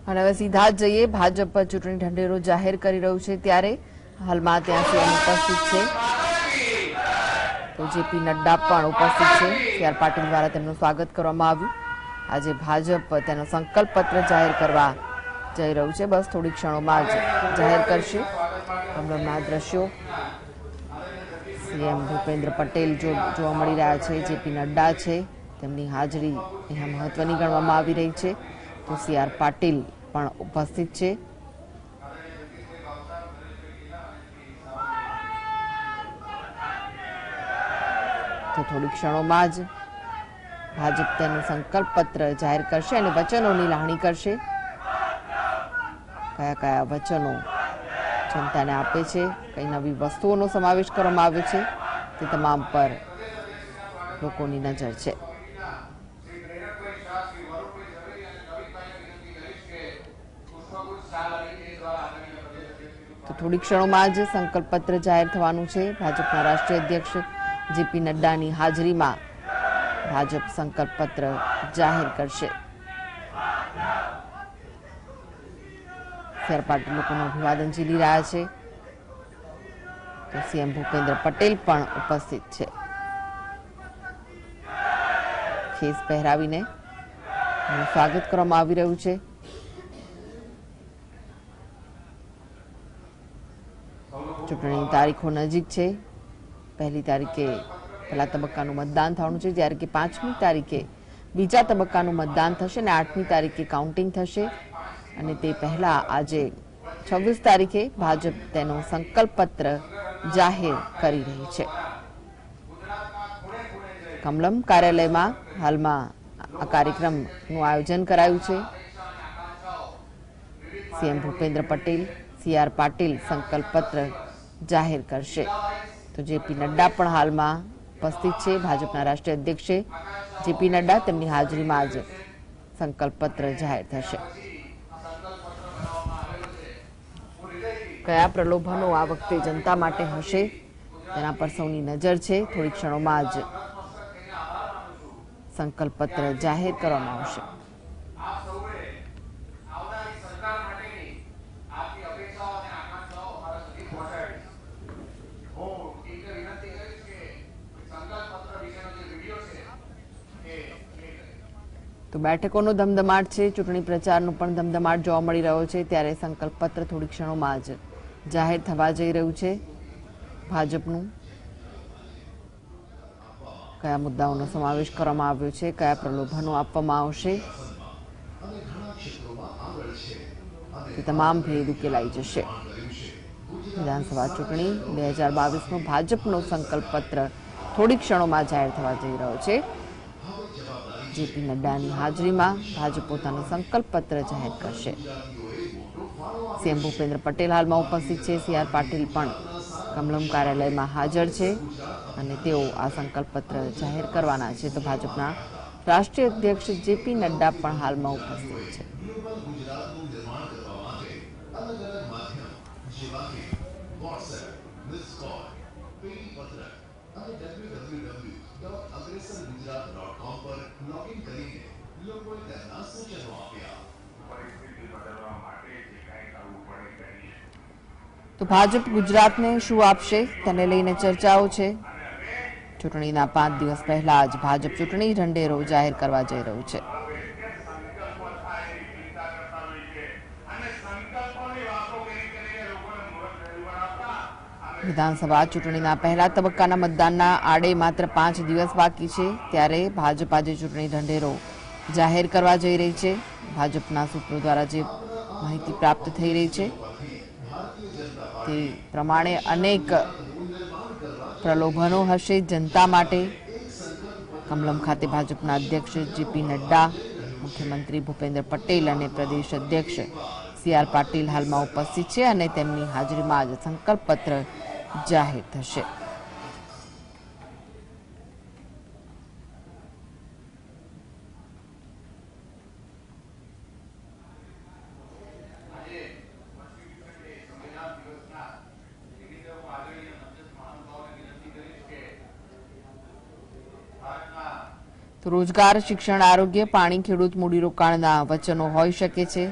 અને હવે સીધા જ જઈએ ભાજપ ચૂંટણી ઢંઢેરો જાહેર કરી રહ્યું છે ત્યારે હાલમાં ત્યાં સીએમ ઉપસ્થિત છે તો જેપી નડ્ડા પણ ઉપસ્થિત છે। સી.આર. પાટીલ દ્વારા તેમનું સ્વાગત કરવામાં આવ્યું। આજે ભાજપ તેનો સંકલ્પ પત્ર જાહેર કરવા જઈ રહ્યું છે। બસ થોડી ક્ષણોમાં જ જાહેર કરશે। કમલમના દ્રશ્યો સીએમ ભૂપેન્દ્ર પટેલ જોવા મળી રહ્યા છે। જેપી નડ્ડા છે તેમની હાજરી અહીંયા મહત્વની ગણવામાં આવી રહી છે। તો સી.આર. પાટીલ પણ ઉપસ્થિત છે। તો થોડી ક્ષણોમાં જ ભાજપ તેનું સંકલ્પ પત્ર જાહેર કરશે અને વચનોની લાગણી કરશે। કયા કયા વચનો જનતાને આપે છે, કઈ નવી વસ્તુઓનો સમાવેશ કરવામાં આવ્યો છે તે તમામ પર લોકોની નજર છે। તો થોડી ક્ષણોમાં જ સંકલ્પ પત્ર જાહેર થવાનું છે। ભાજપના રાષ્ટ્રીય અધ્યક્ષ જેપી નડ્ડાની હાજરીમાં ભાજપ સંકલ્પ પત્ર જાહેર કરશે। સી.આર. પાટીલ લોકોનું અભિવાદન ઝીલી રહ્યા છે તો સીએમ ભૂપેન્દ્ર પટેલ પણ ઉપસ્થિત છે। ખેસ પહેરાવીને સ્વાગત કરવામાં આવી રહ્યું છે। ચૂંટણીની તારીખો નજીક છે। પહેલી તારીખે પહેલા તબક્કાનું મતદાન થવાનું છે જ્યારે કે 5મી તારીખે બીજા તબક્કાનું મતદાન થશે અને 8મી તારીખે કાઉન્ટિંગ થશે અને તે પહેલા આજે 26 તારીખે ભાજપ તેનો સંકલ્પ પત્ર જાહેર કરી રહી છે। કમલમ કાર્યાલયમાં હાલમાં આ કાર્યક્રમનું આયોજન કરાયું છે। સીએમ ભૂપેન્દ્ર પટેલ, સી.આર. પાટીલ સંકલ્પ પત્ર જાહેર કરશે તો જેપી નડ્ડા પણ હાલમાં ઉપસ્થિત છે। ભાજપના રાષ્ટ્રીય અધ્યક્ષ જેપી નડ્ડા તેમની હાજરીમાં જ સંકલ્પ પત્ર જાહેર થશે। કયા પ્રલોભનો આ વખતે જનતા માટે હશે તેના પર સૌની નજર છે। થોડી ક્ષણોમાં જ સંકલ્પ પત્ર જાહેર કરવામાં આવશે। તો બેઠકોનો ધમધમાટ છે, ચૂંટણી પ્રચારનો પણ ધમધમાટ જોવા મળી રહ્યો છે ત્યારે સંકલ્પ પત્ર થોડી ક્ષણોમાં જ જાહેર થવા જઈ રહ્યું છે। ભાજપનું કયા મુદ્દાઓનો સમાવેશ કરવામાં આવ્યો છે, કયા પ્રલોભનો આપવામાં આવશે તે તમામ ભેદ ઉકેલાઈ જશે। વિધાનસભા ચૂંટણી 2022નો ભાજપનો સંકલ્પ પત્ર થોડી ક્ષણોમાં જાહેર થવા જઈ રહ્યો છે। જેપી નડ્ડાની હાજરીમાં ભાજપ પોતાનો સંકલ્પ પત્ર જાહેર કરશે। સીએમ ભૂપેન્દ્ર પટેલ હાલમાં ઉપસ્થિત છે। સી.આર. પાટીલ પણ કમલમ કાર્યાલયમાં હાજર છે અને તેઓ આ સંકલ્પ પત્ર જાહેર કરવાના છે તો ભાજપના રાષ્ટ્રીય અધ્યક્ષ જેપી નડ્ડા પણ હાલમાં ઉપસ્થિત છે। તો ભાજપ ગુજરાતને શું આપશે તેને લઈને ચર્ચાઓ છે। ચૂંટણીના 5 દિવસ પહેલા જ ભાજપ ચૂંટણી ઢંઢેરો જાહેર કરવા જઈ રહ્યું છે। વિધાનસભા ચૂંટણીના પહેલા તબક્કાના મતદાનના આડે માત્ર 5 દિવસ બાકી છે ત્યારે ભાજપ આજે ચૂંટણી ઢંઢેરો જાહેર કરવા જઈ રહી છે। ભાજપના સૂત્રો દ્વારા જે માહિતી પ્રાપ્ત થઈ રહી છે તે પ્રમાણે અનેક પ્રલોભનો હશે જનતા માટે। કમલમ ખાતે ભાજપના અધ્યક્ષ જેપી નડ્ડા, મુખ્યમંત્રી ભૂપેન્દ્ર પટેલ અને પ્રદેશ અધ્યક્ષ સી.આર. પાટીલ હાલમાં ઉપસ્થિત છે અને તેમની હાજરીમાં જ સંકલ્પ પત્ર જાહેર થશે। તો રોજગાર, શિક્ષણ, આરોગ્ય, પાણી, ખેડૂત, મૂડીરોકાણના વચનો હોઈ શકે છે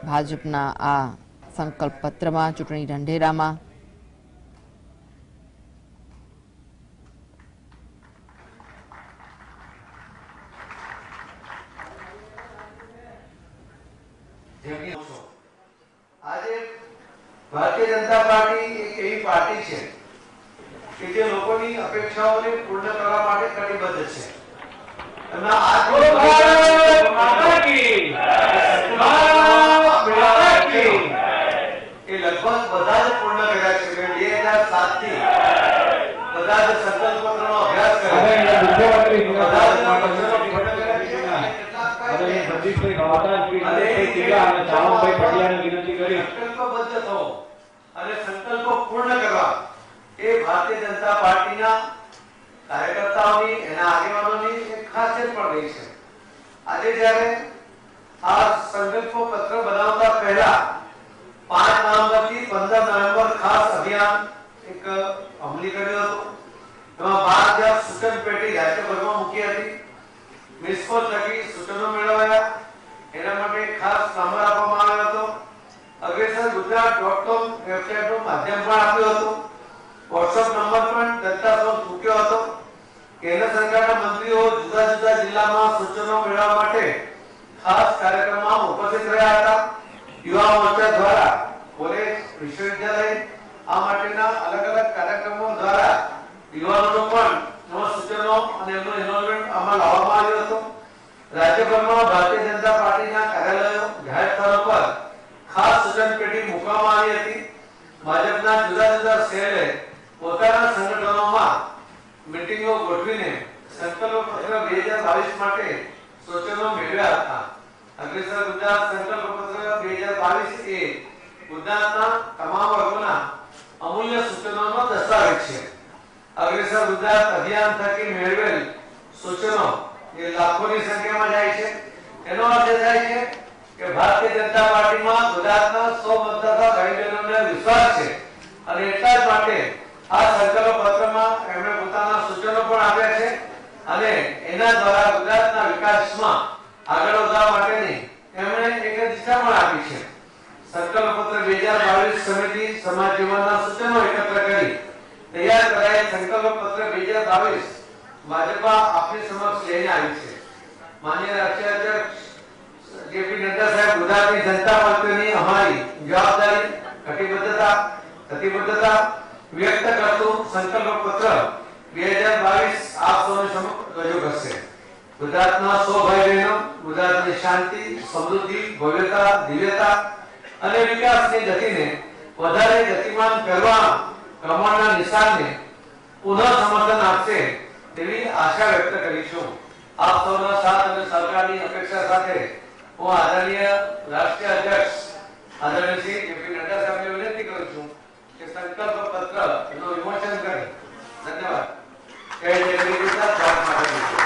ભાજપના આ સંકલ્પ પત્રમાં, ચૂંટણી ઢંઢેરામાં આજે ભારતીય જનતા પાર્ટી એક એવી પાર્ટી છે કે જે લોકોની અપેક્ષાઓને પૂર્ણ કરવા માટે કટિબદ્ધ છે. એમના એ લગભગ બધા જ પૂર્ણ કર્યા છે. 2007 થી બધા જ સંકલ્પ પત્રનો અભ્યાસ કર્યો. સંકલ્પો પૂર્ણ કરવા એ ભારતીય જનતા પાર્ટીના કાર્યકર્તાઓની, એના આગેવાનોની એક ખાસિયત પણ રહી છે. આજે જ્યારે આ સંકલ્પ પત્ર બનાવતા પહેલા 5 નવેમ્બર થી 15 નવેમ્બર ખાસ અભિયાન એક અમલી કર્યું હતું. એમાં 12,000 સૂચન પેટી રાજ્યભરમાં મૂકી હતી. મિસકો થકી સૂચનો મેળવ્યા. એના માટે ખાસ નંબર આપવામાં આવ્યો હતો. agressorgujarat.com વેબસાઇટનું માધ્યમ પણ આપ્યું હતું. વોટ્સએપ નંબર પણ જનતા સુધી મૂક્યો હતો. કેન્દ્ર સરકારના મંત્રીઓ જુદા જુદા જિલ્લામાં સૂચનો મેળવવા માટે ખાસ કાર્યક્રમમાં ઉપસ્થિત રહ્યા હતા. યુવા મોરચા દ્વારા કોલેજ, વિશ્વવિદ્યાલય આ માટેના અલગ અલગ કાર્યક્રમો દ્વારા યુવાનોનો પણ સૂચનો અને એમનું ઇન્વોલ્વમેન્ટ આમાં લાવવામાં આવ્યું હતું. રાજ્યભરમાં ભારતીય જનતા પાર્ટીના કાર્યાલયો, જાહેર સ્થળો પર ખાસ સૂચન પેટી મૂકવામાં આવી હતી. ભાજપના જુદા જુદા શહેરે પોતાના સંગઠનોમાં મીટિંગો ગોઠવીને સંકલ્પ પત્ર 2022 માટે સૂચનો મેળવ્યા હતા. અગ્રેસર ગુજરાત સંકલ્પ પત્ર 2022 એ ગુજરાતના તમામ વર્ગોના અમૂલ્ય સૂચનોનો દસ્તાવેજ છે. અગ્રેસર ગુજરાત અભિયાન થકી મેળવેલ સૂચનો એ લાખોની સંખ્યામાં જાય છે. એનો અર્થ એ થાય છે કે ભારતીય જનતા પાર્ટીમાં ગુજરાતના 100 મતદાતા ભાઈ બહેનોને વિશ્વાસ છે અને એટલા જ માટે આ સંકલ્પ પત્રમાં એમણે પોતાના સૂચનો પણ આપ્યા છે અને એના દ્વારા ગુજરાતના વિકાસમાં આગળ વધવા માટેની એમણે એક દિશા પણ આપી છે. સંકલ્પ પત્ર 2022 સમિતિ સમાજ જીવનના સૂચનો એકત્ર કરી તૈયાર કરાયેલ સંકલ્પ પત્ર 2022 ભાજપ આપની સમક્ષ લઈને આવી છે. માનનીય રાષ્ટ્રીય અધ્યક્ષ જેપી નડ્ડા સાહેબ, ગુજરાતની જનતા પ્રત્યેની અમારી જવાબદારી, પ્રતિબદ્ધતા વ્યક્ત કરતું સંકલ્પ પત્ર 2022 આપ સૌને સમક્ષ રજૂ કરશે. ગુજરાતના 100 ભાઈ બહેનો ગુજરાતની શાંતિ, સમૃદ્ધિ, ભવ્યતા, દિવ્યતા અને વિકાસની ગતિને વધારે ગતિમાન કરવા કમળના નિશાનને પુનઃ સમર્થન આપશે તેવી આશા વ્યક્ત કરીશું. આપ સૌના સાથ અને સહકારની અપેક્ષા સાથે હું આદરણીય રાષ્ટ્રીય અધ્યક્ષ આદરણીય શ્રી જેપી નડ્ડા સાહેબને વિનંતી કરું છું કે સંકલ્પ પત્રનું વિમોચન કરી. ધન્યવાદ. જય જય ગુજરાત. ભારત માતા કી જય.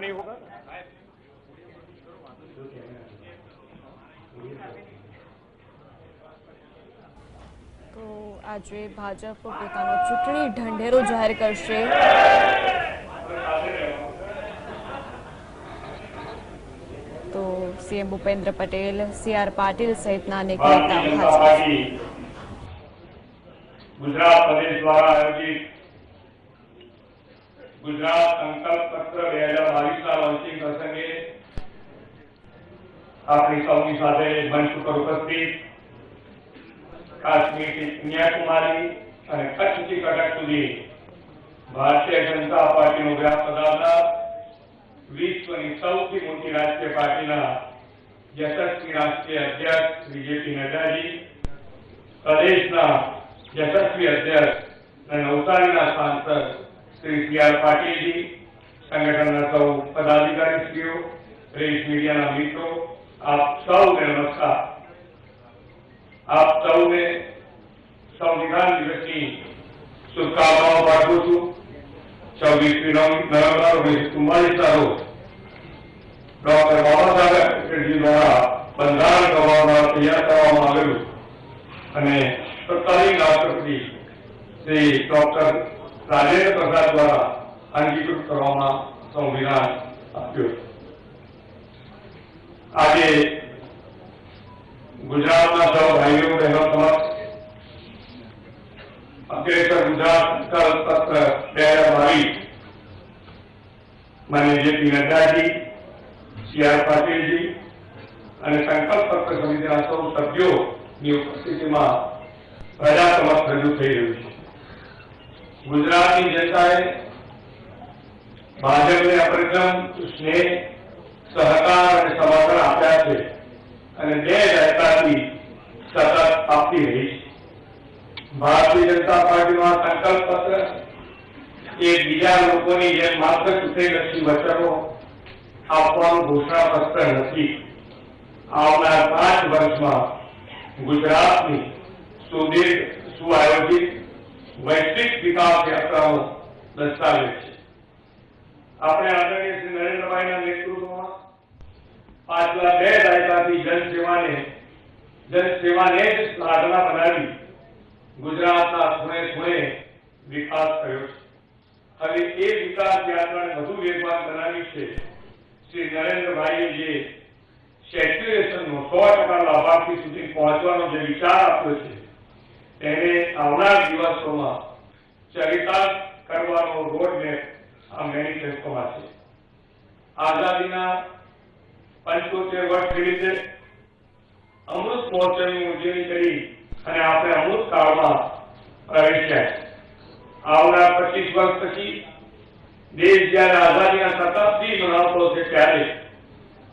नहीं होगा તો આજે ભાજપ પોતાનો ચૂંટણી ઢંઢેરો જાહેર કરશે. તો સીએમ ભૂપેન્દ્ર પટેલ, CR પાટીલ સહિતના અનેક નેતા ગુજરાત પ્રદેશ દ્વારા આયોજિત ગુજરાત સંકલ્પ પત્ર 2022 લોન્ચિંગ પ્રસંગે આપણી સૌની સાથે મંચ ઉપર ઉપસ્થિત કાશ્મીરથી કન્યાકુમારી અને કચ્છથી કટક સુધી ભારતીય જનતા પાર્ટીનો વ્યાપ પધારનાર વિશ્વની સૌથી મોટી રાજકીય પાર્ટીના યશસ્વી રાષ્ટ્રીય અધ્યક્ષ શ્રી જેપી નડ્ડાજી, પ્રદેશના યશસ્વી અધ્યક્ષ અને નવસારીના સાંસદ श्री CR पाटिल जी, संगठन सौ पदाधिकारी, प्रेस मीडिया मित्रों, आप सौ ने नमस्कार। आप सौ ने संविधान दिवस की शुभकामनाओं पाठू छू। 24 नवंबर 1944 रोज डॉक्टर बाबा साहेब आंबेडकर जी द्वारा બંધારણ કરવામાં તૈયાર કરવામાં આવેલું અને તત્કાલીન રાષ્ટ્રપતિ શ્રી ડોક્ટર રાજેન્દ્ર પ્રસાદ દ્વારા અંગીકૃત કરવામાં સંવિધાન આપ્યું. આજે ગુજરાતના સૌ ભાઈઓ બહેનો સમક્ષ અગ્રેસર ગુજરાત સંકલ્પ પત્ર 2022 માન્ય જેપી નડ્ડાજી, સી.આર. પાટીલજી અને સંકલ્પ પત્ર સમિતિના સૌ સભ્યોની ઉપસ્થિતિમાં પ્રજા સમક્ષ રજૂ થઈ રહ્યું છે. ગુજરાતની જનતાએ ભાજપને અપ્રતિમ સ્નેહ, સહકાર અને સમર્થન આપ્યા છે અને 2 દાયકાથી સતત આપતી રહી છે. ભારતીય જનતા પાર્ટીનો આ સંકલ્પ પત્ર એ બીજા લોકોની જેમ માત્ર ચૂંટણીલક્ષી વચનો આપવાનું ઘોષણાપત્ર નથી. આવનાર 5 વર્ષમાં ગુજરાતની સુદીર્ઘ, સુઆયોજિત વૈશ્વિક વિકાસ યાત્રાનો દસ્તાવેજ છે. આપણે આદરણીય શ્રી નરેન્દ્રભાઈના નેતૃત્વમાં પાછલા 2 દાયકાથી જનસેવાને જ સાધના બનાવી ગુજરાતના ખૂણે ખૂણે વિકાસ કર્યો છે. હવે એ વિકાસ યાત્રાને વધુ વેગવાન બનાવી છે. શ્રી નરેન્દ્રભાઈએ જે સેચ્યુરેશનનો 100% લાભાર્થી સુધી પહોંચવાનો જે વિચાર આપ્યો છે તેને આવનાર દિવસોમાં ચરિતાર્થ કરવાનો રોડમેપ આ મેનિફેસ્ટોમાં છે. આઝાદીના 75 વર્ષ નિમિત્તે અમૃત મહોત્સવની ઉજવણી કરી અને આપણે અમૃત કાળમાં પ્રવેશ્યા છે. આવનાર 25 વર્ષ પછી દેશ જ્યારે આઝાદીના શતાબ્દી મનાવતો છે ત્યારે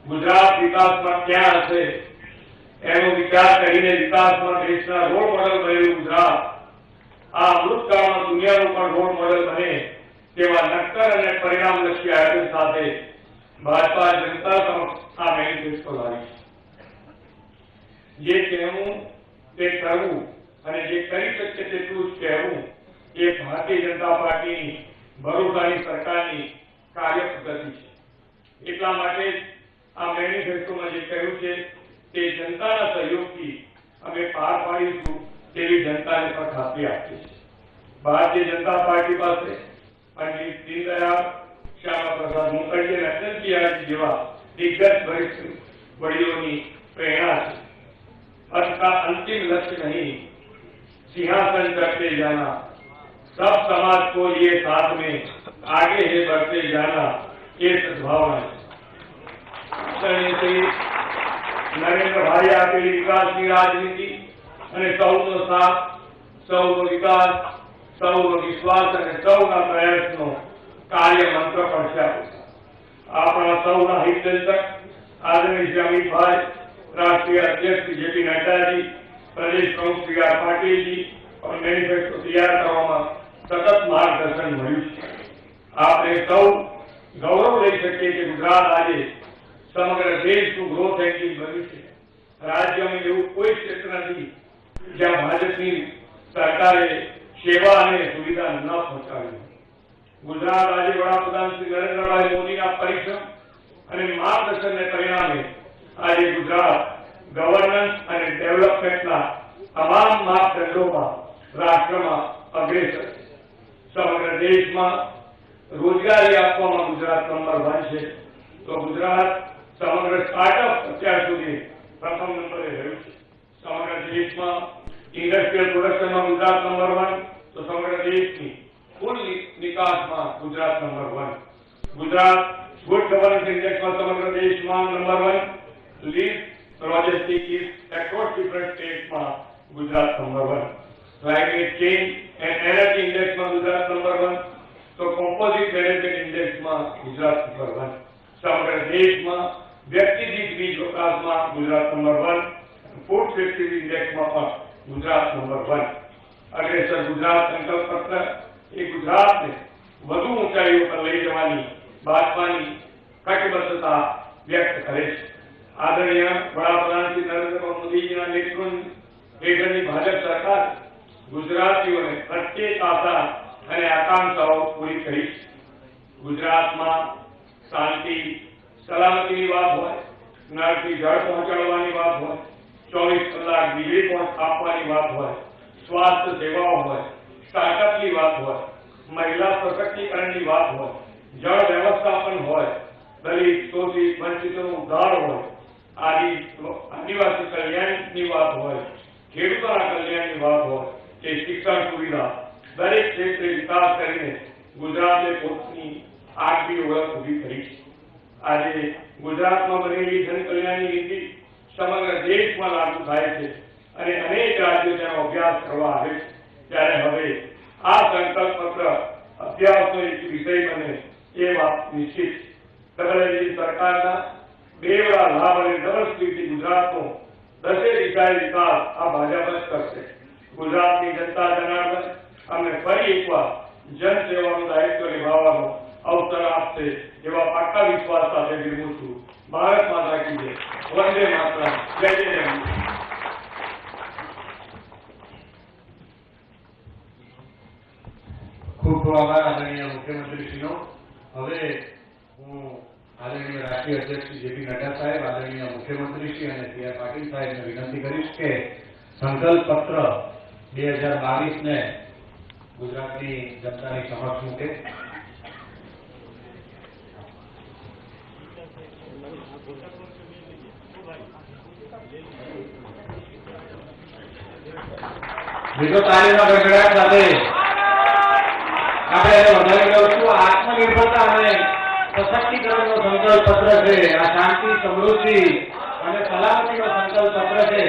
ગુજરાત વિકાસમાં ક્યાં હશે એનો વિચાર કરીને વિકાસમાં દેશના રોલ મોડેલ બનેલું ગુજરાત આ અમૃતકાળમાં દુનિયાનું પણ રોલ મોડેલ બને તેવા નક્કર અને પરિણામલક્ષી આયોજન સાથે ભાજપા જનતા સમક્ષ આ મેનિફેસ્ટો લાવી છે. જે કહેવું તે કરવું અને જે કરી શકીએ તેટલું જ કહેવું એ ભારતીય જનતા પાર્ટીની ભરૂચાની સરકારની કાર્ય પદ્ધતિ છે. એટલા માટે જ આ મેનિફેસ્ટોમાં જે કહ્યું છે તે જનતાના સહયોગથી અમે પાર પાડીશું તેવી જનતાને પણ ખાતરી આપી છે. ભારતીય જનતા પાર્ટી પાસે પંડિત દીનદયાળ, શ્યામા પ્રસાદ મુખર્જી અને અટલ બિહારી જેવા દિગ્ગજ વરિષ્ઠ વડીલોની પ્રેરણા છે. अर्थ का अंतिम लक्ष्य नहीं, सिंहासन चढ़ते जाना, सब समाज को ये साथ में आगे ही बढ़ते जाना, ये सद्भावना है. नरेंद्र भाई આપેલી વિકાસની રાજનીતિ અને સૌનો સાથ, સૌનો વિકાસ, સૌનો વિશ્વાસ અને સૌના પ્રયાસનો કાર્ય મંત્ર પણ છે. આપણા સૌના હિતચિંતક આદરણીય શ્રી અમિતભાઈ, राष्ट्रीय अध्यक्ष जेपी नड्डा जी, प्रदेश प्रमुख सी.आर. पाटिल जी और मैनिफेस्टो तैयार કરવામાં સતત માર્ગદર્શન મળ્યું છે. આપણે સૌ ગૌરવ લઈ શકીએ કે ગુજરાત આજે સમગ્ર દેશનું ગ્રોથ એન્જિન બન્યું છે. રાજ્યમાં એવું કોઈ ક્ષેત્ર નથી જ્યાં ભાજપની સરકારે સેવા અને સુવિધા ન પહોંચાડી. ગુજરાત આજે વડાપ્રધાન શ્રી નરેન્દ્રભાઈ મોદીના પરિશ્રમ અને માર્ગદર્શનને પરિણામે આજે ગુજરાત ગવર્નન્સ અને ડેવલપમેન્ટના તમામ માપદંડોમાં રાષ્ટ્રમાં અગ્રેસર છે. સમગ્ર દેશમાં રોજગારી આપવામાં ગુજરાત નંબર 1 છે તો ગુજરાત સમગ્ર સ્ટાર્ટઅપ અત્યાર સુધી પ્રથમ નંબરે રહ્યું છે. સમગ્ર દેશમાં ઇન્ડસ્ટ્રીયલ પ્રોડક્શનમાં ગુજરાત નંબર 1 તો સમગ્ર દેશની કુલ નિકાસમાં Gujarat number 1. Gujarat good governance ઇન્ડેક્સમાં સમગ્ર દેશમાં number 1. least logistic is across different states માં Gujarat number 1. climate change and energy index માં ગુજરાત નંબર 1 તો composite management index માં ગુજરાત નંબર 1. સમગ્ર દેશમાં વ્યક્તિ દીઠ વીજ વપરાશમાં ગુજરાત નંબર 1. ફૂડ સેફ્ટી ઇન્ડેક્સમાં પણ ગુજરાત નંબર 1. અગ્રેસર ગુજરાત સંકલ્પ પત્ર એ ગુજરાતને વધુ ઊંચાઈઓ પર લઈ જવાની ભાજપાની કટિબદ્ધતા વ્યક્ત કરે છે. आदरणीय वडाप्रधान श्री नरेंद्र मोदी जी नेतृत्व हेठळनी भाजप सरकार गुजरातीओने प्रत्येक आशा અને આકાંક્ષાઓ પૂરી કરી છે. ગુજરાતમાં શાંતિ સલામતીની વાત હોય, નળથી જળ પહોંચાડવાની વાત હોય, 24 કલાક વીજળી આપવાની વાત હોય, સ્વાસ્થ્ય સેવાઓ હોય, સ્ટાર્ટઅપની વાત હોય, મહિલા સશક્તિકરણની વાત હોય, જળ વ્યવસ્થાપન હોય, દલિત શોષિત વંચિતોનો ઉદ્ધાર હોય, આદિવાસી કલ્યાણની વાત હોય, ખેડૂતોના કલ્યાણની વાત હોય કે શિક્ષણ સુવિધા, દરેક ક્ષેત્રે વિકાસ કરીને ગુજરાતે પોતાની આગવી ઓળખ ઊભી કરી છે. આજે ગુજરાતમાં બનેલી જનકલ્યાણની નીતિ સમગ્ર દેશમાં લાગુ થાય છે અને અનેક રાજ્યો તેનો અભ્યાસ કરવા આવે છે. ત્યારે હવે આ સંકલ્પ પત્ર અભ્યાસનો એક વિષય બને એ વાત નિશ્ચિત છે. સરકારના બેવડા લાભ અને ડબલ સ્પીડથી ગુજરાતનો દસે દિશાએ વિકાસ આ ભાજપ જ કરશે. ગુજરાતની જનતા જનાર્દન અમને ફરી એકવાર જનસેવાનું દાયિત્વ નિભાવવાનો અવસર આપશે એવા પાકા વિશ્વાસ સાથે વિરમું છું. ભારત માતા કી જય. વંદે માતરમ. જય જય હિન્દ. ખૂબ ખૂબ આભાર આદરણીય મુખ્યમંત્રીશ્રીનો. હવે હું આદરણીય રાષ્ટ્રીય અધ્યક્ષ શ્રી જેપી નડ્ડા સાહેબ, આદરણીય મુખ્યમંત્રીશ્રી અને સી.આર. પાટીલ સાહેબને વિનંતી કરીશ કે સંકલ્પ પત્ર 2022 ને ગુજરાતની જનતાની સમક્ષ મૂકે. બીજો તાલીમના ગડગડાટ સાથે આપણે એને વધાવી લઈશું. આત્મનિર્ભરતા અને સશક્તિકરણનો સંકલ્પ પત્ર છે. આ શાંતિ, સમૃદ્ધિ અને સલામતીનો સંકલ્પ પત્ર છે.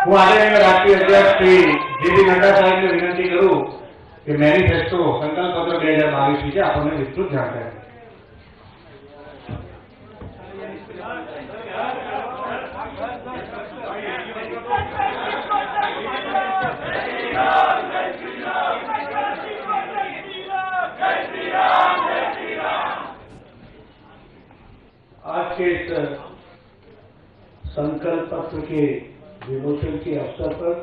હું આદરણીય રાષ્ટ્રીય અધ્યક્ષ શ્રી જેપી નડ્ડા સાહેબને વિનંતી કરું કે મેનિફેસ્ટો સંકલ્પ પત્ર 2022 વિશે આપણને વિસ્તૃત જાણકારી. आज के इस संकल्प पत्र के विमोचन के अवसर पर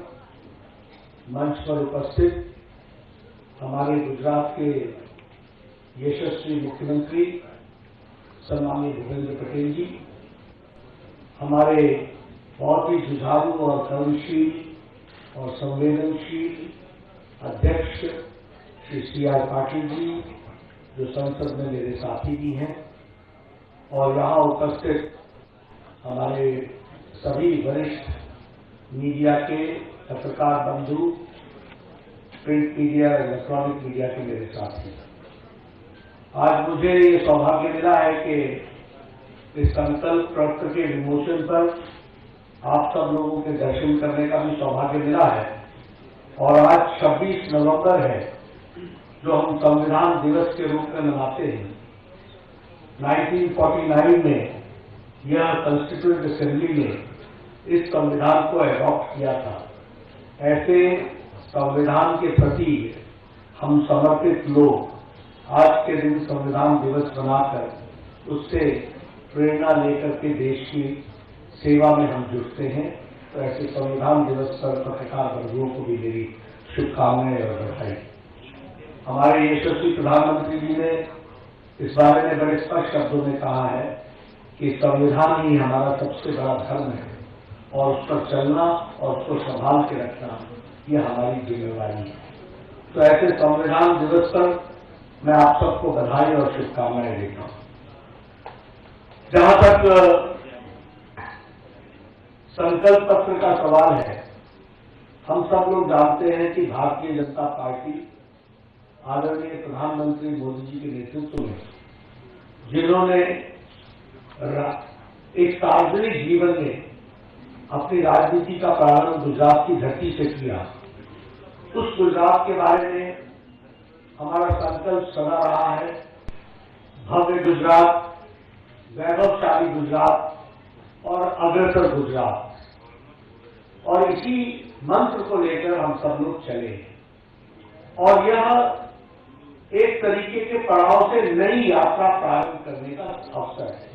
मंच पर उपस्थित हमारे गुजरात के यशस्वी मुख्यमंत्री सम्माननीय भूपेंद्र पटेल जी, हमारे बहुत ही जुझारू और कर्मशील और संवेदनशील अध्यक्ष श्री सी.आर. पाटिल जी, जो संसद में मेरे साथी भी हैं, और यहाँ उपस्थित हमारे सभी वरिष्ठ मीडिया के पत्रकार बंधु, प्रिंट मीडिया, इलेक्ट्रॉनिक मीडिया के मेरे साथी, आज मुझे ये सौभाग्य मिला है कि इस संकल्प पत्र के विमोचन पर आप सब लोगों के दर्शन करने का भी सौभाग्य मिला है। और आज 26 नवंबर है, जो हम संविधान दिवस के रूप में मनाते हैं। 1949 में यह कॉन्स्टिट्यूएंट असेंबली ने इस संविधान को एडॉप्ट किया था। ऐसे संविधान के प्रति हम समर्पित लोग आज के दिन संविधान दिवस मनाकर उससे प्रेरणा लेकर के देश की सेवा में हम जुटते हैं। तो ऐसे संविधान दिवस पर पत्रकार बंधुओं को भी मेरी शुभकामनाएं और बधाई। हमारे यशस्वी प्रधानमंत्री जी ने इस बारे में बड़े स्पष्ट शब्दों में कहा है कि संविधान ही हमारा सबसे बड़ा धर्म है और उस पर चलना और उसको संभाल के रखना यह हमारी जिम्मेवारी है। तो ऐसे संविधान दिवस पर मैं आप सबको बधाई और शुभकामनाएं देता हूं। जहां तक संकल्प पत्र का सवाल है, हम सब लोग जानते हैं कि भारतीय जनता पार्टी आदरणीय प्रधानमंत्री मोदी जी के नेतृत्व में, जिन्होंने एक सार्वजनिक जीवन में अपनी राजनीति का प्रारंभ गुजरात की धरती से किया, उस गुजरात के बारे में हमारा संकल्प सदा रहा है भव्य गुजरात, वैभवशाली गुजरात और अग्रसर गुजरात, और इसी मंत्र को लेकर हम सब लोग चले हैं। और यह एक तरीके के पड़ाव से नई यात्रा प्रारंभ करने का अवसर है।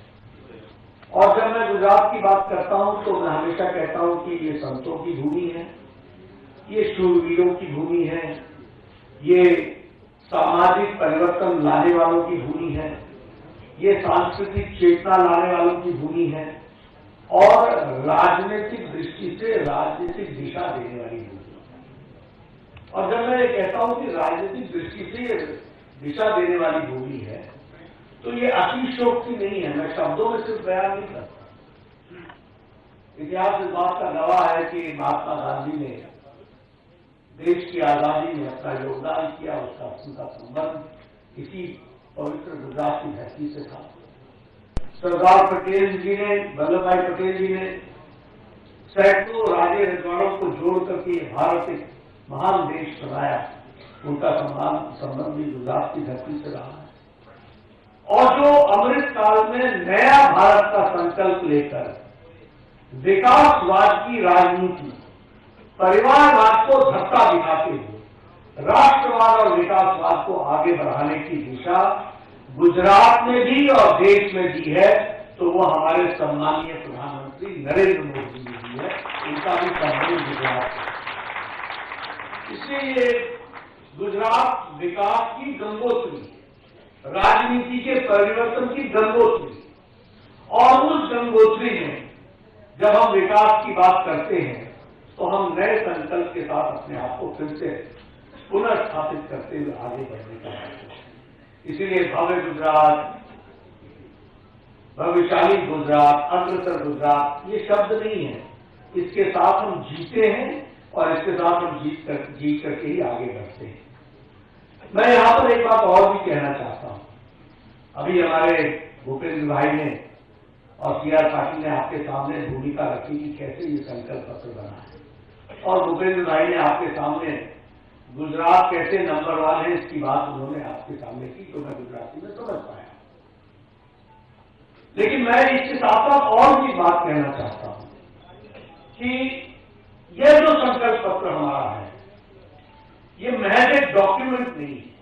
और जब मैं गुजरात की बात करता हूं तो मैं हमेशा कहता हूं कि ये संतों की भूमि है, ये शूरवीरों की भूमि है, ये सामाजिक परिवर्तन लाने वालों की भूमि है, ये सांस्कृतिक चेतना लाने वालों की भूमि है, और राजनीतिक दृष्टि से राजनीतिक दिशा देने वाली भूमि है। और जब मैं ये कहता हूं कि राजनीतिक दृष्टि से दिशा देने वाली भूमि है, तो ये अतिशयोक्ति नहीं है। मैं शब्दों में सिर्फ बयान नहीं करता। इतिहास इस बात का गवाह है कि महात्मा गांधी ने देश की आजादी में अपना योगदान किया, उसका उनका संबंध इसी पवित्र गुजरात की धरती से था। सरदार पटेल जी ने, वल्लभ भाई पटेल जी ने सैकड़ों राजे रजवाड़ों को जोड़ करके भारत एक महान देश बनाया। उनका संबंध भी गुजरात की धरती से रहा है। और जो अमृत काल में नया भारत का संकल्प लेकर विकासवाद की राजनीति, परिवारवाद को धक्का दिखाते हुए राष्ट्रवाद और विकासवाद को आगे बढ़ाने की दिशा गुजरात में भी और देश में भी है, तो वो हमारे सम्मानीय प्रधानमंत्री नरेंद्र मोदी जी भी है। इनका भी संबंध गुजरात है। इसलिए ये गुजरात विकास की गंगोत्री, राजनीति के परिवर्तन की गंगोत्री, और उस गंगोत्री में जब हम विकास की बात करते हैं तो हम नए संकल्प के साथ अपने आप को फिर से पुनर्स्थापित करते हुए आगे बढ़ने का है। इसीलिए भव्य गुजरात, भविष्यशाली गुजरात, अग्रसर गुजरात ये शब्द नहीं है। इसके साथ हम जीते हैं और इसके साथ हम जीत करके ही आगे बढ़ते हैं। मैं यहां पर एक बात और भी कहना चाहता हूं। अभी हमारे भूपेंद्र भाई ने और सीआर पाटिल ने आपके सामने भूमिका रखी कि कैसे ये संकल्प पत्र बना है, और भूपेंद्र भाई ने आपके सामने गुजरात कैसे नंबर 1 है इसकी बात उन्होंने आपके सामने की, तो मैं गुजराती में समझ पाया। लेकिन मैं इसके साथ साथ और भी बात कहना चाहता हूं कि यह जो संकल्प पत्र हमारा है, ये महज एक डॉक्यूमेंट नहीं है,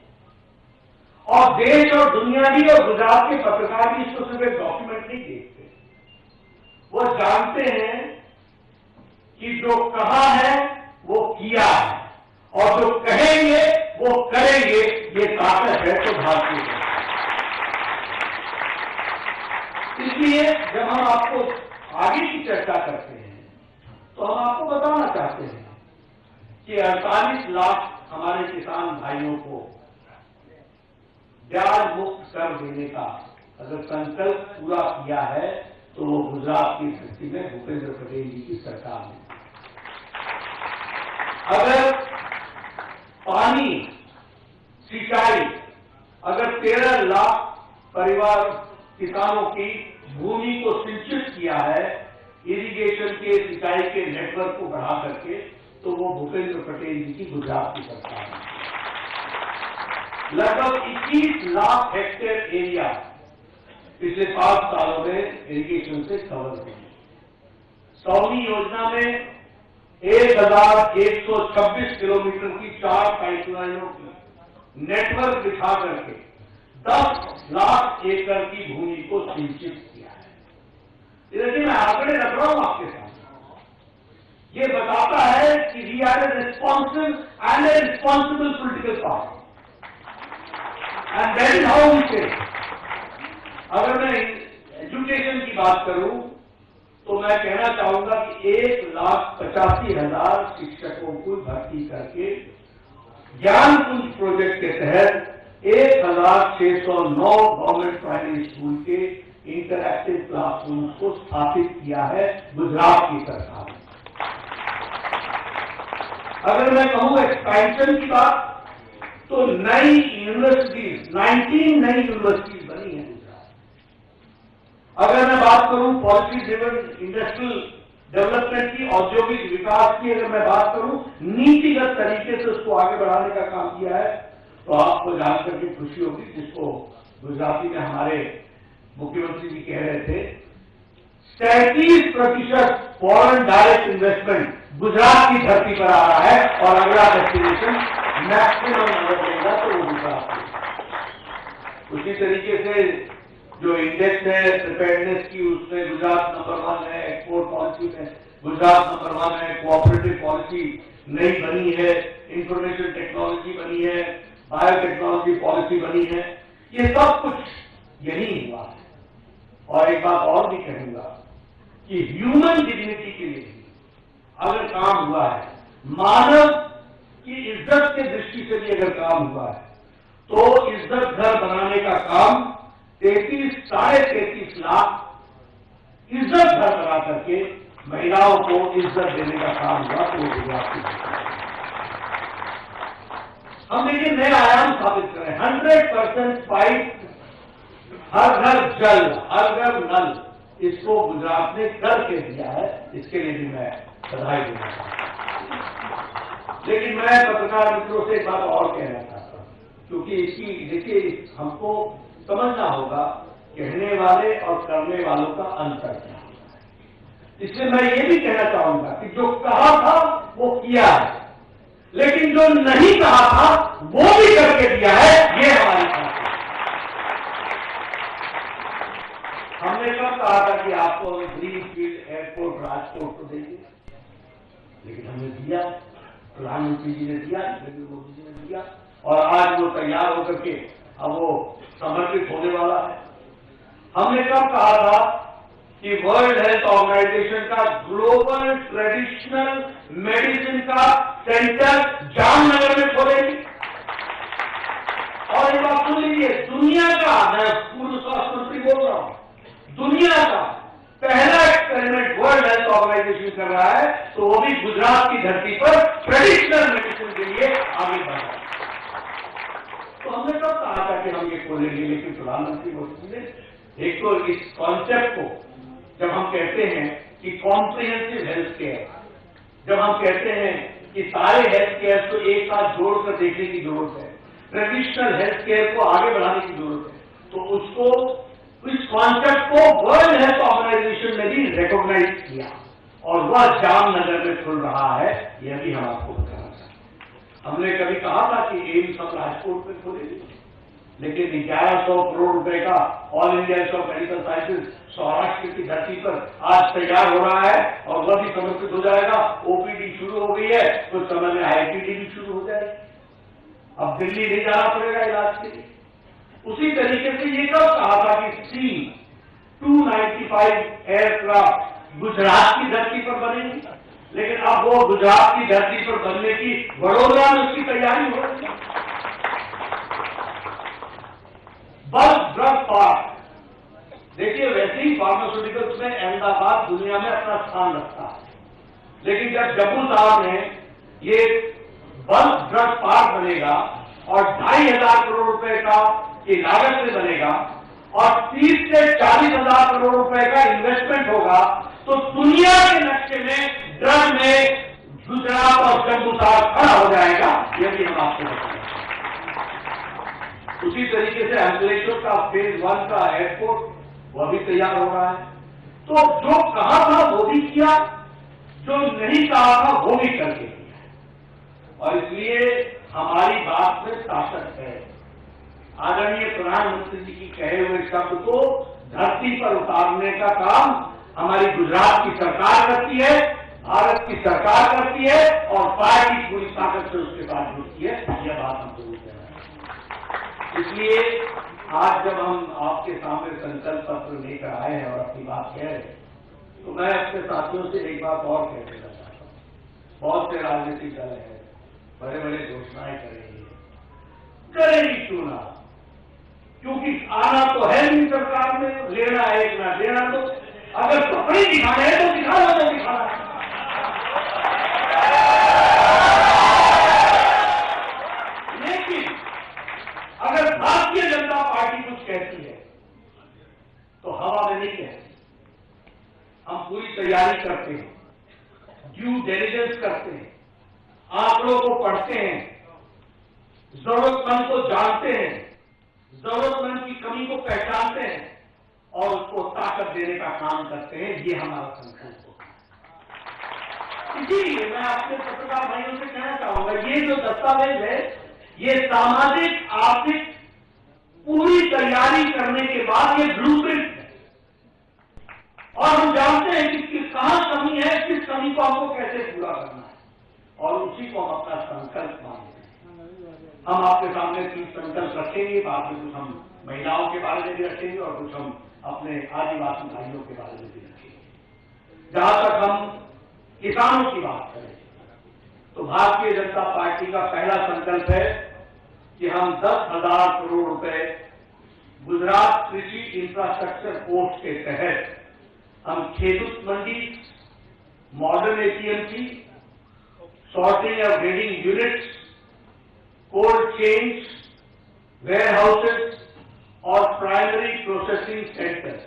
और देश और दुनिया भी और गुजरात के पत्रकार भी इसको सिर्फ एक डॉक्यूमेंट नहीं देखते। वो जानते हैं कि जो कहा है वो किया है, और जो कहेंगे वो करेंगे। ये ताकत है तो भारतीय है। इसलिए जब हम आपको आगे की चर्चा करते हैं तो हम आपको बताना चाहते हैं कि 48 लाख हमारे किसान भाइयों को ब्याज मुक्त कर देने का अगर संकल्प पूरा किया है तो वो गुजरात की धरती में भूपेंद्र पटेल जी की सरकार ने। अगर पानी, सिंचाई, अगर 13 लाख परिवार किसानों की भूमि को सिंचित किया है इरिगेशन के, सिंचाई के नेटवर्क को बढ़ा करके, तो वो भूपेंद्र पटेल जी की गुजरात की सरकार है। लगभग 21 लाख हेक्टेयर एरिया पिछले 5 सालों में इरिगेशन से कवर हुई। 100वीं योजना में 1126 किलोमीटर की 4 पाइपलाइनों की नेटवर्क बिछा करके 10 लाख एकड़ की भूमि को सिंचित किया है। देखिए मैं आंकड़े रख रहा हूं आपके सामने। ये बताता है कि we are a responsive and a responsible political party, and that is how we say. अगर मैं एजुकेशन की बात करूं तो मैं कहना चाहूंगा कि 1,85,000 शिक्षकों को भर्ती करके ज्ञानपुंज प्रोजेक्ट के तहत 1,609 गवर्नमेंट प्राइमरी स्कूल के इंटरएक्टिव क्लासरूम को स्थापित किया है गुजरात की सरकार ने। अगर मैं कहूं एक्सपेंशन की बात तो नई यूनिवर्सिटीज, 19 नई यूनिवर्सिटीज बनी है गुजरात। अगर मैं बात करूं पॉलिसी ड्रिवन इंडस्ट्रियल डेवलपमेंट की, औद्योगिक विकास की, अगर मैं बात करूं नीतिगत तरीके से उसको आगे बढ़ाने का काम किया है, तो आपको जानकर के खुशी होगी, जिसको गुजराती में हमारे मुख्यमंत्री जी कह रहे थे, 37% फॉरेन डायरेक्ट इन्वेस्टमेंट गुजरात की धरती पर आ रहा है और अगला डेस्टिनेशन मैक्सिमम अगर लेगा तो वो गुजरात है। उसी तरीके से जो इंडेक्स है प्रिपेयर्डनेस की, उसमें गुजरात नंबर 1 है, एक्सपोर्ट पॉलिसी में गुजरात नंबर 1 है, कोऑपरेटिव पॉलिसी नई बनी है, इंफॉर्मेशन टेक्नोलॉजी बनी है, बायोटेक्नोलॉजी पॉलिसी बनी है, ये सब कुछ यही हुआ है। और एक बात और भी कहूंगा कि ह्यूमन डिग्निटी के लिए अगर काम हुआ है, मानव की इज्जत के दृष्टि से भी अगर काम हुआ है, तो इज्जत घर बनाने का काम 33-33.5 लाख इज्जत घर बना करके महिलाओं को इज्जत देने का काम हुआ, तो वो गुजरात की हम देखिए नए आयाम स्थापित करें। 100% पाइप, हर घर जल, हर घर नल, इसको गुजरात ने करके दिया है, इसके लिए भी मैं बधाई देना चाहता हूं। लेकिन मैं पत्रकार मित्रों से एक बात और कहना चाहता हूं, क्योंकि इसकी देखिए हमको समझना होगा कहने वाले और करने वालों का अंतर क्या है। इसलिए मैं ये भी कहना चाहूंगा कि जो कहा था वो किया है, लेकिन जो नहीं कहा था वो भी करके दिया है, ये हमारी बात है। हमने कब कहा था कि आपको ग्रीन फील्ड एयरपोर्ट राजकोट को देंगे, लेकिन हमने दिया, प्रधानमंत्री जी ने दिया, नरेंद्र मोदी जी ने दिया, और आज वो तैयार होकर के अब वो समर्पित होने वाला है। हमने कब कहा था कि वर्ल्ड हेल्थ ऑर्गेनाइजेशन का ग्लोबल ट्रेडिशनल मेडिसिन का सेंटर जामनगर में खोलेगी, और एक बात सुन लीजिए, दुनिया का, मैं पूर्व स्वास्थ्य मंत्री बोल रहा हूं, दुनिया का पहला एक्सपेरिमेंट वर्ल्ड हेल्थ ऑर्गेनाइजेशन कर रहा है, तो वो भी गुजरात की धरती पर ट्रेडिशनल मेडिसिन के लिए आगे बढ़ रहा है। तो हमने कब कहा था कि हम ये खोलेंगे, लेकिन प्रधानमंत्री मोदी जी ने एक तो इस कॉन्सेप्ट को, जब हम कहते हैं कि कॉम्प्रिहेंसिव हेल्थ केयर, जब हम कहते हैं कि सारे हेल्थ केयर को एक साथ जोड़कर देखने की जरूरत है, ट्रेडिशनल हेल्थ केयर को आगे बढ़ाने की जरूरत है, तो उसको, इस कॉन्सेप्ट को वर्ल्ड हेल्थ ऑर्गेनाइजेशन ने भी रिकॉग्नाइज किया, और वह जामनगर में खुल रहा है, यह भी हम आपको बताना चाहते हैं। हमने कभी कहा था कि एम्स हम राजकोट में खोलेंगे, लेकिन 1100 करोड़ रुपए का all India institute of medical sciences Saurashtra की धरती पर आज तैयार हो रहा है, और वह भी समर्पित हो जाएगा। ओपीडी शुरू हो गई है, कुछ समय में आईपीडी भी शुरू हो जाएगी, अब दिल्ली नहीं जाना पड़ेगा इलाज के लिए। उसी तरीके से ये कब कहा था कि C-295 एयरक्राफ्ट गुजरात की धरती पर बनेगी, लेकिन अब वो गुजरात की धरती पर बनने की वडोदरा में उसकी तैयारी हो रही है। बल्क ड्रग पार्क, देखिए वैसे ही फार्मास्यूटिकल्स में अहमदाबाद दुनिया में अपना स्थान रखता है, लेकिन जब जम्मू साहब ने ये बल्क ड्रग पार्क बनेगा और 2,500 करोड़ रुपए का की लागत से बनेगा और 30 से 40 हजार करोड़ रुपए का इन्वेस्टमेंट होगा, तो दुनिया के नक्शे में ड्रग में गुजरात और जम्मू साहब खड़ा हो जाएगा, यह भी हम आपको बताएंगे। उसी तरीके से अंकलेश्वर का फेज 1 का एयरपोर्ट, वह भी तैयार हो रहा है। तो जो कहा था वो भी किया, जो नहीं कहा था वो भी करके किया, और इसलिए हमारी बात में ताकत है। आदरणीय प्रधानमंत्री जी की कहे हुए शब्द को धरती पर उतारने का काम हमारी गुजरात की सरकार करती है, भारत की सरकार करती है, और पार्टी पूरी ताकत से उसके साथ जुड़ती है, यह बात हम जरूर कह रहे हैं। इसलिए आज जब हम आपके सामने संकल्प पत्र लेकर आए हैं और अपनी बात कह रहे हैं, तो मैं अपने साथियों से एक बात और कह देना चाहता हूं। बहुत से राजनीतिक दल है, बड़े बड़े घोषणाएं करेगी क्यों ना, क्योंकि आना तो है नहीं सरकार में, लेना एक ना लेना, तो अगर कपड़े दिखाने हैं तो दिखा लो, तो दिखाना है। लेकिन अगर भारतीय जनता पार्टी कुछ कहती है तो हवा में नहीं कहती, हम पूरी तैयारी करते हैं, ड्यू डिलिजेंस करते हैं, आंकड़ों को पढ़ते हैं, जरूरतमंद को जानते हैं, जरूरतमंद की कमी को पहचानते हैं और उसको ताकत देने का काम करते हैं। ये हमारा संकल्प होता है। इसीलिए मैं अपने पत्रकार भाइयों से कहना चाहूंगा, ये जो दस्तावेज है ये सामाजिक आर्थिक पूरी तैयारी करने के बाद ये ब्लूप्रिंट है और हम जानते हैं कि कहां कमी है, किस कमी को हमको कैसे पूरा करना है और उसी को हम अपना संकल्प मानते हैं। हम आपके सामने 3 संकल्प रखेंगे, बाद में कुछ हम महिलाओं के बारे में भी रखेंगे और कुछ हम अपने आदिवासी भाइयों के बारे में भी रखेंगे। जहां तक हम किसानों की बात करें तो भारतीय जनता पार्टी का पहला संकल्प है कि हम 10,000 करोड़ रुपए गुजरात कृषि इंफ्रास्ट्रक्चर कोर्स के तहत हम खेडूत मंडी, मॉडर्न एपीएमसी, सॉर्टिंग और grading units, cold chains, warehouses और प्राइमरी प्रोसेसिंग सेंटर्स,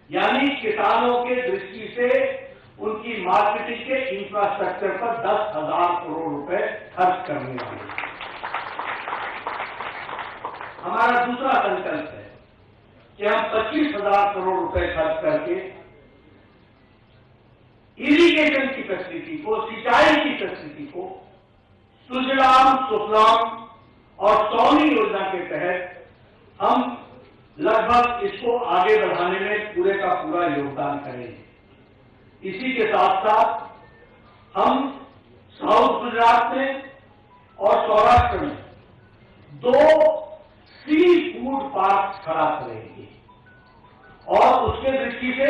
यानी किसानों के दृष्टि से उनकी मार्केटिंग के इंफ्रास्ट्रक्चर पर 10,000 करोड़ रुपए खर्च करने वाले। हमारा दूसरा संकल्प है कि हम 25,000 करोड़ रुपए खर्च करके इरिगेशन की फैसिलिटी को, सिंचाई की फैसिलिटी को सुजलाम सुफलाम और सौनी योजना के तहत हम लगभग इसको आगे बढ़ाने में पूरे का पूरा योगदान करेंगे। इसी के साथ साथ हम साउथ गुजरात में और सौराष्ट्र में 2 सी फूड पार्क खड़ा करेंगे और उसके दृष्टि से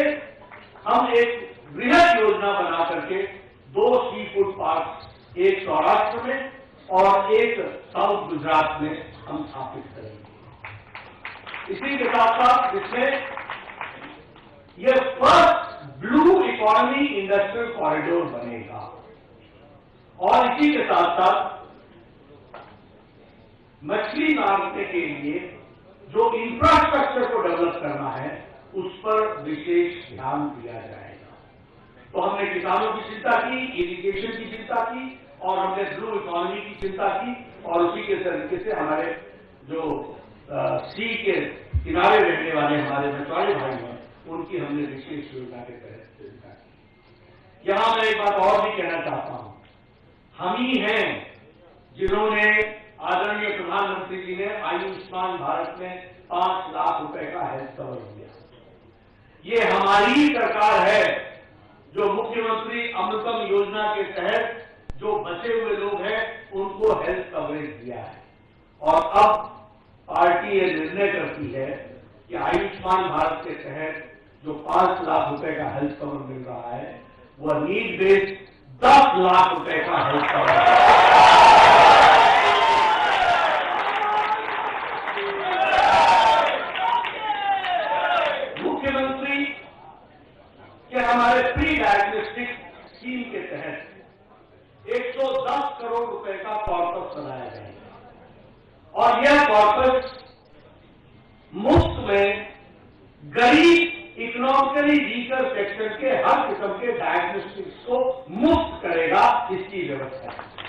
हम एक बृहद योजना बना करके 2 सी फूड पार्क, एक सौराष्ट्र में और एक साउथ गुजरात में हम स्थापित करेंगे। इसी के साथ साथ इसमें यह first blue economy industrial corridor बनेगा और इसी के साथ साथ मछली मारने के लिए जो इंफ्रास्ट्रक्चर को डेवलप करना है उस पर विशेष ध्यान दिया जाएगा। तो हमने किसानों की चिंता की, इरिगेशन की चिंता की और हमने ब्लू इकोनॉमी की चिंता की और उसी के तरीके से हमारे जो सी के किनारे रहने वाले हमारे मछुआरे भाई हैं उनकी हमने विशेष योजना के तहत चिंता की। यहां मैं एक बात और भी कहना चाहता हूं, हम ही हैं जिन्होंने, आदरणीय प्रधानमंत्री जी ने आयुष्मान भारत में 5 लाख रुपए का हेल्थ कवर दिया। ये हमारी ही सरकार है जो मुख्यमंत्री अमृतम योजना के तहत जो बचे हुए लोग हैं उनको हेल्थ कवरेज दिया है और अब पार्टी ये निर्णय करती है कि आयुष्मान भारत के तहत जो 5 लाख रुपए का हेल्थ कवर मिल रहा है वह नीड बेस्ड 10 लाख रुपए का हेल्थ कवर है। मुख्यमंत्री के हमारे प्री डायग्नोस्टिक स्कीम के तहत 110 करोड़ रुपए का कॉर्पस बनाया जाएगा और यह कॉर्पस मुफ्त में गरीब इकोनॉमिकली वीकर सेक्शन के हर किस्म के डायग्नोस्टिक्स को मुफ्त करेगा, इसकी व्यवस्था है।